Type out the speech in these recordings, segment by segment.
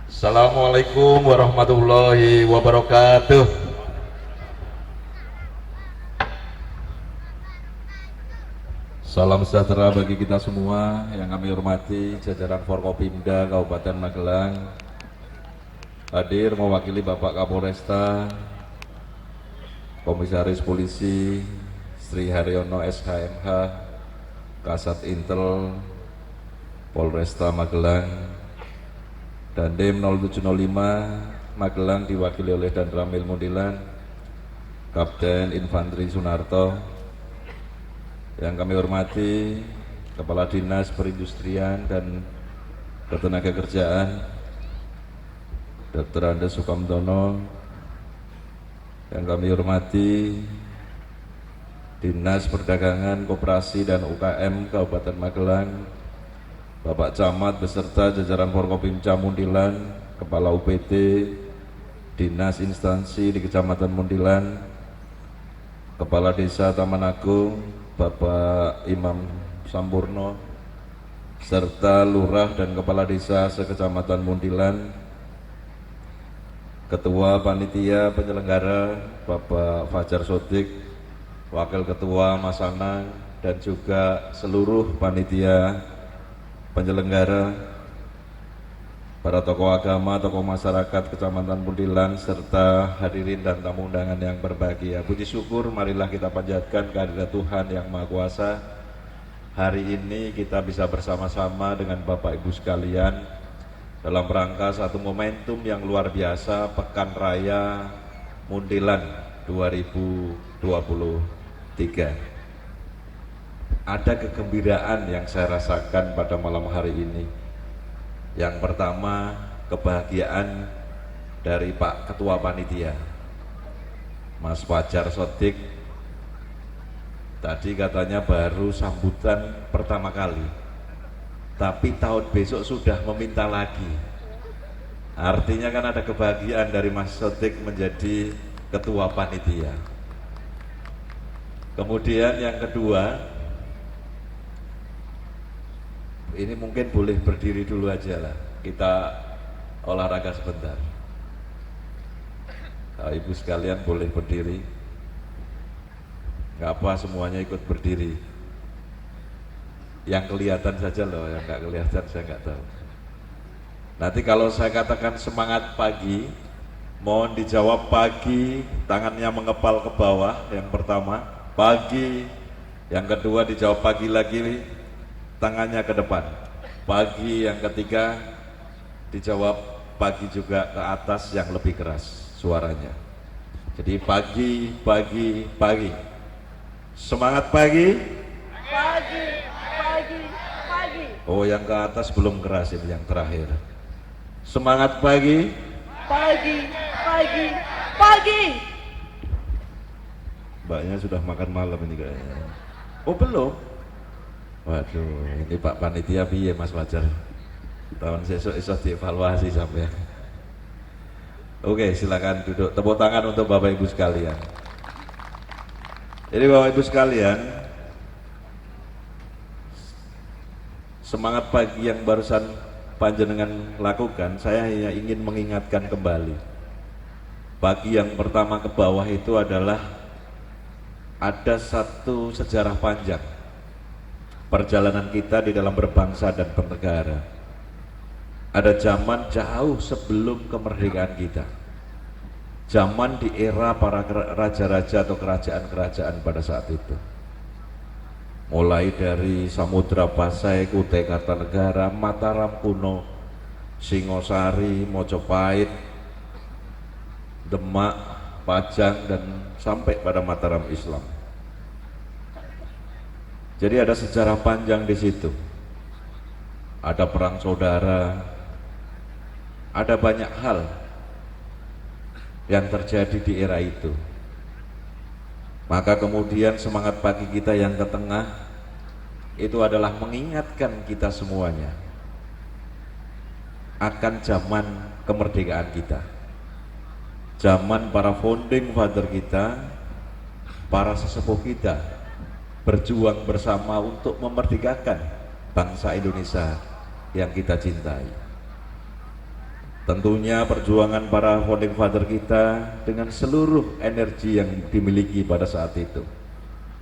Assalamualaikum warahmatullahi wabarakatuh. Salam sejahtera bagi kita semua yang kami hormati jajaran Forkopimda Kabupaten Magelang. Hadir mewakili Bapak Kapolresta, Komisaris Polisi Sri Haryono SHMH, Kasat Intel Polresta Magelang, dan Dim 0705 Magelang diwakili oleh Dan Ramil Mundilan, Kapten Infanteri Sunarto. Yang kami hormati Kepala Dinas Perindustrian dan Ketenagakerjaan Dr. Andes Sukamtono. Yang kami hormati Dinas Perdagangan, Koperasi dan UKM Kabupaten Magelang, Bapak Camat beserta jajaran Forkopimda Mundilan, Kepala UPT, Dinas Instansi di Kecamatan Mundilan, Kepala Desa Taman Agung, Bapak Imam Sampurno, serta Lurah dan Kepala Desa sekecamatan Mundilan, Ketua Panitia Penyelenggara Bapak Fajar Sodik, Wakil Ketua Mas Anang, dan juga seluruh panitia penyelenggara, para tokoh agama, tokoh masyarakat Kecamatan Mundilan, serta hadirin dan tamu undangan yang berbahagia. Puji syukur marilah kita panjatkan kehadirat Tuhan yang Maha Kuasa. Hari ini kita bisa bersama-sama dengan Bapak Ibu sekalian dalam rangka satu momentum yang luar biasa, Pekan Raya Mundilan 2023. Ada kegembiraan yang saya rasakan pada malam hari ini. Yang pertama, kebahagiaan dari Pak Ketua Panitia Mas Fajar Sodik. Tadi katanya baru sambutan pertama kali, tapi tahun besok sudah meminta lagi. Artinya kan ada kebahagiaan dari Mas Sodik menjadi Ketua Panitia. Kemudian yang kedua, ini mungkin boleh berdiri dulu aja lah, kita olahraga sebentar. Nah, Ibu sekalian boleh berdiri, nggak apa, semuanya ikut berdiri. Yang kelihatan saja loh, yang nggak kelihatan saya nggak tahu. Nanti kalau saya katakan semangat pagi, mohon dijawab pagi, tangannya mengepal ke bawah. Yang pertama pagi, yang kedua dijawab pagi lagi, tangannya ke depan. Pagi, yang ketiga dijawab pagi juga ke atas, yang lebih keras suaranya. Jadi pagi, pagi, pagi. Semangat pagi. Pagi, pagi, pagi. Oh, yang ke atas belum keras, ini yang terakhir. Semangat pagi. Pagi, pagi, pagi. Mbaknya sudah makan malam ini kayaknya. Oh, belum. Waduh, ini Pak Panitia piye Mas Fajar? Tahun besok iso dievaluasi sampai. Oke, silakan duduk. Tepuk tangan untuk Bapak Ibu sekalian. Jadi Bapak Ibu sekalian, semangat pagi yang barusan panjenengan lakukan, saya hanya ingin mengingatkan kembali. Pagi yang pertama ke bawah itu adalah ada satu sejarah panjang perjalanan kita di dalam berbangsa dan bernegara. Ada zaman jauh sebelum kemerdekaan kita, zaman di era para raja-raja atau kerajaan-kerajaan pada saat itu, mulai dari Samudra Pasai, Kutai Kartanegara, Mataram kuno, Singosari, Mojopahit, Demak, Pajang, dan sampai pada Mataram Islam. Jadi ada sejarah panjang di situ. Ada perang saudara, ada banyak hal yang terjadi di era itu. Maka kemudian semangat pagi kita yang ke tengah itu adalah mengingatkan kita semuanya akan zaman kemerdekaan kita, zaman para founding father kita, para sesepuh kita berjuang bersama untuk memerdekakan bangsa Indonesia yang kita cintai. Tentunya perjuangan para founding father kita dengan seluruh energi yang dimiliki pada saat itu,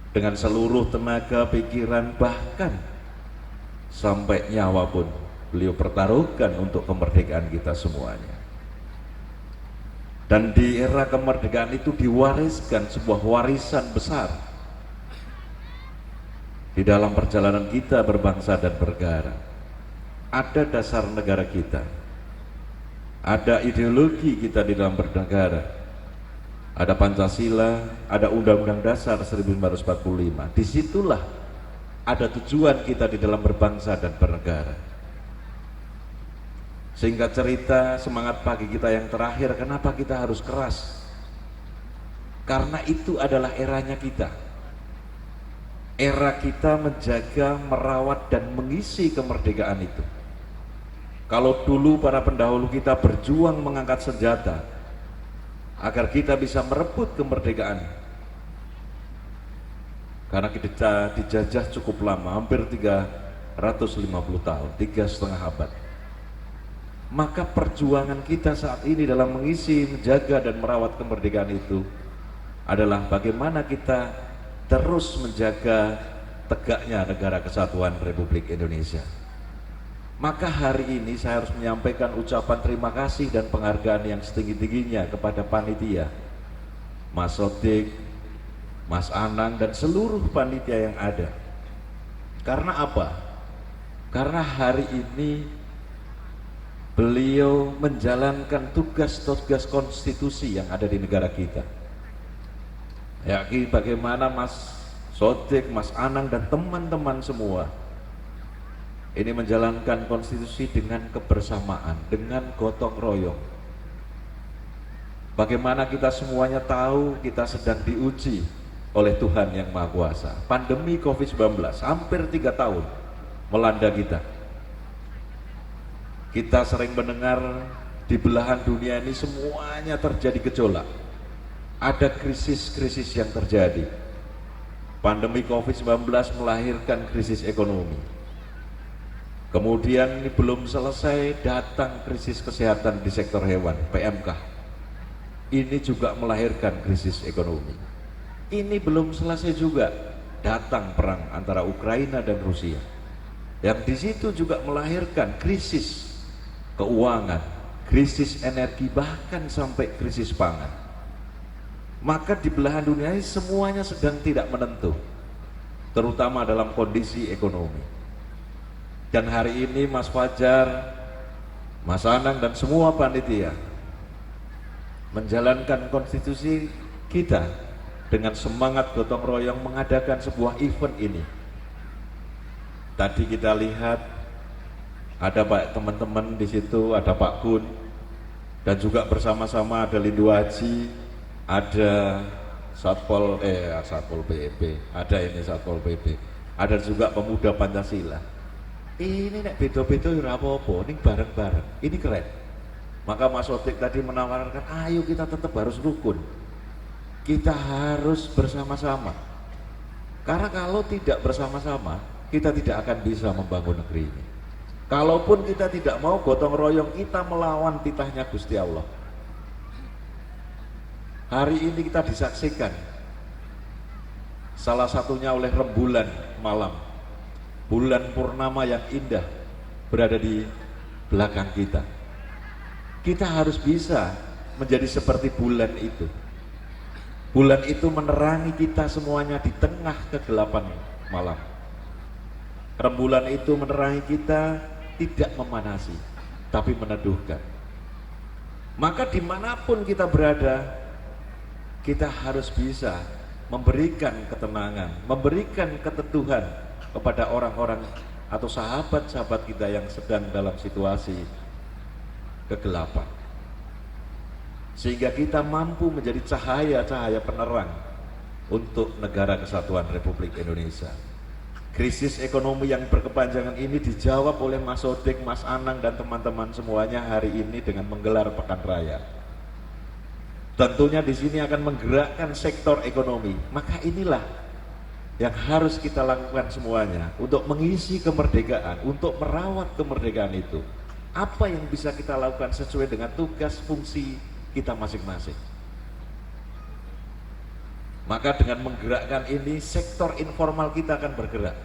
dengan seluruh tenaga, pikiran, bahkan sampai nyawa pun beliau pertaruhkan untuk kemerdekaan kita semuanya. Dan di era kemerdekaan itu diwariskan sebuah warisan besar di dalam perjalanan kita berbangsa dan bernegara. Ada dasar negara kita, ada ideologi kita di dalam bernegara, ada Pancasila, ada Undang-Undang Dasar 1945. Disitulah ada tujuan kita di dalam berbangsa dan bernegara. Sehingga cerita semangat pagi kita yang terakhir, kenapa kita harus keras? Karena itu adalah eranya kita. Era kita menjaga, merawat, dan mengisi kemerdekaan itu. Kalau dulu para pendahulu kita berjuang mengangkat senjata agar kita bisa merebut kemerdekaan, karena kita dijajah cukup lama, hampir 350 tahun, 3,5 abad. Maka perjuangan kita saat ini dalam mengisi, menjaga, dan merawat kemerdekaan itu adalah bagaimana kita terus menjaga tegaknya negara kesatuan Republik Indonesia. Maka hari ini saya harus menyampaikan ucapan terima kasih dan penghargaan yang setinggi-tingginya kepada panitia, Mas Sodik, Mas Anang, dan seluruh panitia yang ada. Karena apa? Karena hari ini beliau menjalankan tugas-tugas konstitusi yang ada di negara kita. Yakin bagaimana Mas Sodik, Mas Anang, dan teman-teman semua ini menjalankan konstitusi dengan kebersamaan, dengan gotong royong. Bagaimana kita semuanya tahu kita sedang diuji oleh Tuhan yang Maha Kuasa. Pandemi COVID-19 hampir 3 tahun melanda kita. Kita sering mendengar di belahan dunia ini semuanya terjadi gejolak. Ada krisis-krisis yang terjadi. Pandemi COVID-19 melahirkan krisis ekonomi. Kemudian ini belum selesai, datang krisis kesehatan di sektor hewan, PMK. Ini juga melahirkan krisis ekonomi. Ini belum selesai juga, datang perang antara Ukraina dan Rusia. Yang di situ juga melahirkan krisis keuangan, krisis energi, bahkan sampai krisis pangan. Maka di belahan dunia ini semuanya sedang tidak menentu, terutama dalam kondisi ekonomi. Dan hari ini Mas Fajar, Mas Anang, dan semua panitia menjalankan konstitusi kita dengan semangat gotong royong mengadakan sebuah event ini. Tadi kita lihat ada Pak teman-teman di situ, ada Pak Gun, dan juga bersama-sama ada Lindu Haji, ada Satpol PP, ada ini Satpol PP, ada juga pemuda Pancasila. Ini nek beda-beda ora apa-apa, ini bareng-bareng, ini keren. Maka Mas Sodik tadi menawarkan, ayo kita tetap harus rukun, kita harus bersama-sama. Karena kalau tidak bersama-sama, kita tidak akan bisa membangun negeri ini. Kalaupun kita tidak mau gotong royong, kita melawan titahnya Gusti Allah. Hari ini kita disaksikan salah satunya oleh rembulan malam, bulan purnama yang indah berada di belakang kita. Kita harus bisa menjadi seperti bulan itu. Bulan itu menerangi kita semuanya di tengah kegelapan malam. Rembulan itu menerangi kita, tidak memanasi, tapi meneduhkan. Maka dimanapun kita berada, kita harus bisa memberikan ketenangan, memberikan keteduhan kepada orang-orang atau sahabat-sahabat kita yang sedang dalam situasi kegelapan, sehingga kita mampu menjadi cahaya-cahaya penerang untuk negara kesatuan Republik Indonesia. Krisis ekonomi yang berkepanjangan ini dijawab oleh Mas Sodik, Mas Anang, dan teman-teman semuanya hari ini dengan menggelar Pekan Raya. Tentunya di sini akan menggerakkan sektor ekonomi. Maka inilah yang harus kita lakukan semuanya untuk mengisi kemerdekaan, untuk merawat kemerdekaan itu. apa yang bisa kita lakukan sesuai dengan tugas fungsi kita masing-masing. Maka dengan menggerakkan ini, sektor informal kita akan bergerak.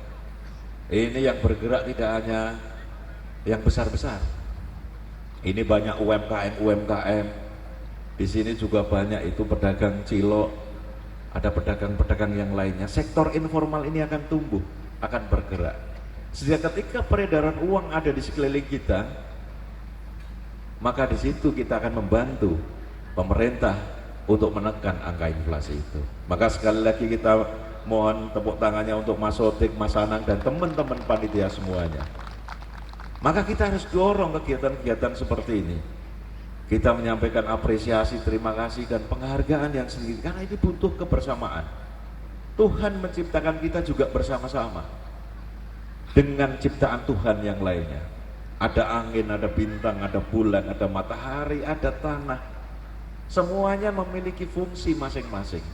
Ini yang bergerak tidak hanya yang besar-besar. Ini banyak UMKM. Di sini juga banyak itu pedagang cilok, ada pedagang-pedagang yang lainnya. Sektor informal ini akan tumbuh, akan bergerak. Sejak ketika peredaran uang ada di sekeliling kita, maka di situ kita akan membantu pemerintah untuk menekan angka inflasi itu. Maka sekali lagi kita mohon tepuk tangannya untuk Mas Sodik, Mas Anang, dan teman-teman panitia semuanya. Maka kita harus dorong kegiatan-kegiatan seperti ini. Kita menyampaikan apresiasi, terima kasih, dan penghargaan yang sedikit, karena ini butuh kebersamaan. Tuhan menciptakan kita juga bersama-sama dengan ciptaan Tuhan yang lainnya. Ada angin, ada bintang, ada bulan, ada matahari, ada tanah. Semuanya memiliki fungsi masing-masing.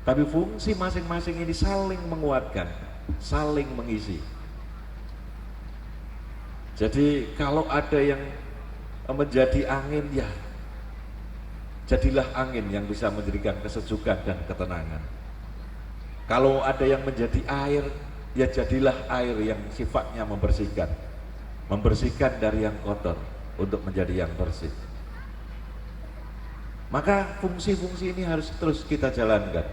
Tapi fungsi masing-masing ini saling menguatkan, saling mengisi. Jadi kalau ada yang menjadi angin, ya jadilah angin yang bisa memberikan kesejukan dan ketenangan. Kalau ada yang menjadi air, ya jadilah air yang sifatnya membersihkan. Membersihkan dari yang kotor untuk menjadi yang bersih. Maka fungsi-fungsi ini harus terus kita jalankan.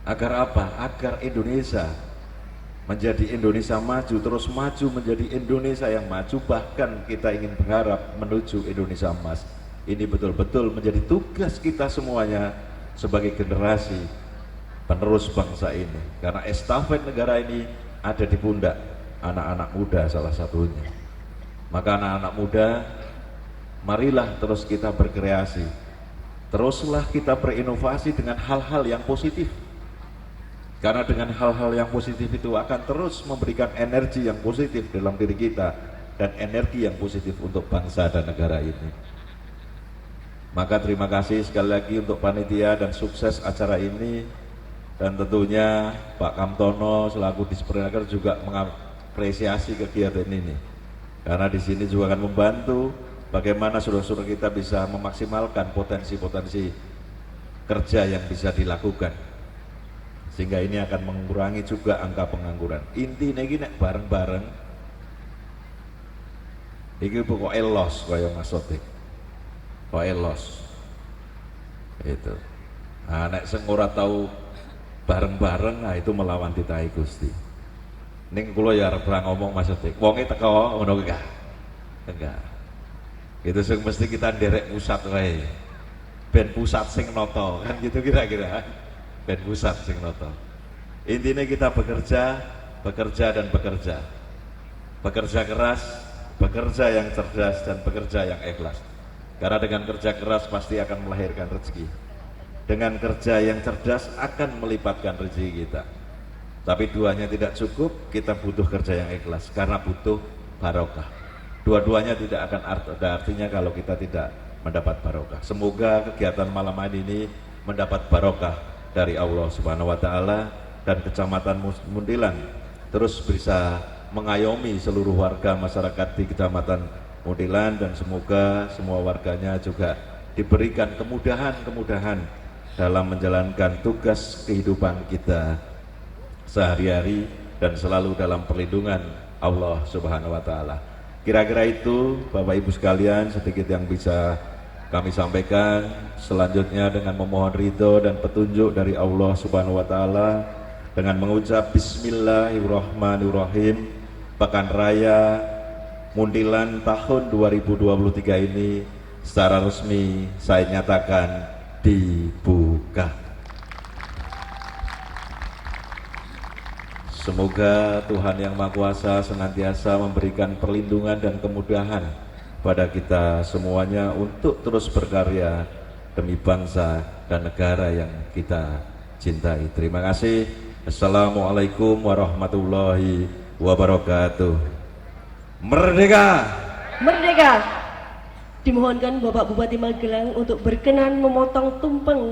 Agar apa? Agar Indonesia menjadi Indonesia maju, terus maju menjadi Indonesia yang maju. Bahkan kita ingin berharap menuju Indonesia emas. Ini betul-betul menjadi tugas kita semuanya sebagai generasi penerus bangsa ini. Karena estafet negara ini ada di pundak anak-anak muda salah satunya. Maka anak-anak muda, marilah terus kita berkreasi, teruslah kita berinovasi dengan hal-hal yang positif. Karena dengan hal-hal yang positif itu akan terus memberikan energi yang positif dalam diri kita, dan energi yang positif untuk bangsa dan negara ini. Maka terima kasih sekali lagi untuk panitia dan sukses acara ini. Dan tentunya Pak Kamtono selaku Dispernaker juga mengapresiasi kegiatan ini. Karena di sini juga akan membantu bagaimana saudara-saudara kita bisa memaksimalkan potensi-potensi kerja yang bisa dilakukan, sehingga ini akan mengurangi juga angka pengangguran. Intinya ini nek bareng-bareng iki pokoknya los kaya Mas Sodik, pokoknya los itu. Nah, nek sing ora tahu bareng-bareng, nah itu melawan titahe Gusti. Ning kula ya arep ngomong Mas Sodik, wonge teko ngono ki enggak. Itu sing mesti kita nderek pusat wae. Ben pusat sing noto, kan gitu kira-kira. Ben pusat sing noto. Intinya kita bekerja dan bekerja. Bekerja keras, bekerja yang cerdas, dan bekerja yang ikhlas. Karena dengan kerja keras pasti akan melahirkan rezeki. Dengan kerja yang cerdas akan melipatkan rezeki kita. Tapi duanya tidak cukup, kita butuh kerja yang ikhlas karena butuh barokah. Dua-duanya tidak akan ada artinya kalau kita tidak mendapat barokah. Semoga kegiatan malam hari ini mendapat barokah dari Allah Subhanahu wa taala, dan Kecamatan Muntilan terus bisa mengayomi seluruh warga masyarakat di Kecamatan Muntilan, dan semoga semua warganya juga diberikan kemudahan dalam menjalankan tugas kehidupan kita sehari-hari dan selalu dalam perlindungan Allah Subhanahu wa taala. Kira-kira itu Bapak Ibu sekalian sedikit yang bisa kami sampaikan. Selanjutnya dengan memohon ridho dan petunjuk dari Allah Subhanahu wa taala, dengan mengucap bismillahirrahmanirrahim, Pekan Raya Muntilan tahun 2023 ini secara resmi saya nyatakan dibuka. Semoga Tuhan Yang Maha Kuasa senantiasa memberikan perlindungan dan kemudahan pada kita semuanya untuk terus berkarya demi bangsa dan negara yang kita cintai. Terima kasih. Assalamualaikum warahmatullahi wabarakatuh. Merdeka! Merdeka! Dimohonkan Bapak Bupati Magelang untuk berkenan memotong tumpeng